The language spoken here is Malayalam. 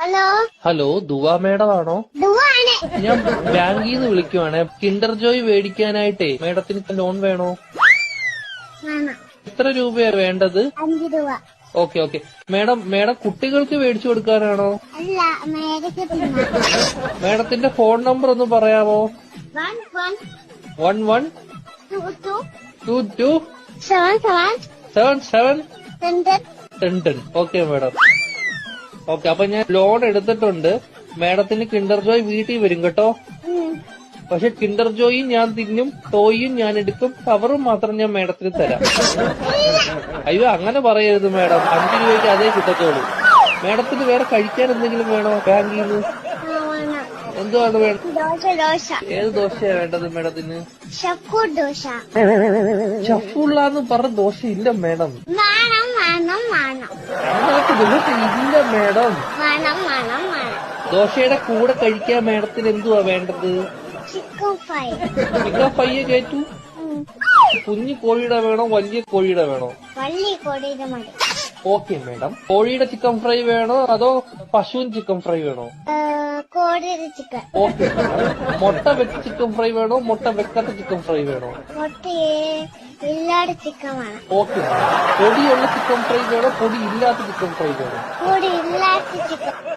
ഹലോ ഹലോ ദുവാ മേഡം ആണോ? ദുവാണ്. ഞാൻ ബാങ്കിൽ നിന്ന് വിളിക്കുവാണേ. കിൻഡർ ജോയ് മേടിക്കാനായിട്ടേ മേഡത്തിന് ലോൺ വേണോ? വേണം. എത്ര രൂപയാ വേണ്ടത്? 5 രൂപ. ഓക്കെ മേഡം കുട്ടികൾക്ക് മേടിച്ചു കൊടുക്കാനാണോ? അല്ല, മേടിക്ക് തിന്നാൻ. മേഡത്തിന്റെ ഫോൺ നമ്പർ ഒന്ന് പറയാമോ? 11 22 1122 77 77 10. Okay madam. ഓക്കെ, അപ്പൊ ഞാൻ ലോൺ എടുത്തിട്ടുണ്ട്. മേഡത്തിന് കിൻഡർ ജോയ് വീട്ടിൽ വരും കേട്ടോ. പക്ഷെ കിൻഡർ ജോയും ഞാൻ തിന്നും, ടോയും ഞാൻ എടുക്കും, കവറും മാത്രം ഞാൻ മേഡത്തിന് തരാം. അയ്യോ അങ്ങനെ പറയരുത് മേഡം, 5 രൂപയ്ക്ക് അതേ കിട്ടത്തോളൂ. മേഡത്തിന് വേറെ കഴിക്കാൻ എന്തെങ്കിലും വേണോ ബാങ്കിൽ നിന്ന്? എന്തുവാണ് വേണം? ദോശ. ഏത് ദോശയാ വേണ്ടത് മേഡത്തിന്? ഷക്കൂർ ദോശ. ഷഫുള്ളാന്ന് പറഞ്ഞ ദോശ ഇല്ല മേഡം. വേണം. അങ്ങനത്തെ ദോശ ഇല്ല മേഡം. വേണം. ദോശയുടെ കൂടെ കഴിക്കാൻ മേഡത്തിന് എന്തുവാ വേണ്ടത്? Chicken fry. ചിക്കൻ ഫ്രൈയെ കയറ്റു. കുഞ്ഞു കോഴിയുടെ വേണോ വലിയ കോഴിയുടെ വേണോ? വള്ളി കൊടിയുടെ മതി. Okay madam. കോഴിയുടെ ചിക്കൻ ഫ്രൈ വേണോ അതോ പശുവിൻ ചിക്കൻ ഫ്രൈ വേണോ? കോടിയുടെ ചിക്കൻ. ഓക്കെ. മുട്ട വെച്ച ചിക്കൻ ഫ്രൈ വേണോ മുട്ട വെക്കാത്ത ചിക്കൻ ഫ്രൈ വേണോ? മുട്ടയെ ഇല്ലാത്ത ചിക്കൻ വേണം. ഓക്കെ. പൊടിയുള്ള ചിക്കൻ ഫ്രൈ വേണോ പൊടി ഇല്ലാത്ത ചിക്കൻ ഫ്രൈ വേണോ? പൊടി ഇല്ലാത്ത ചിക്കൻ.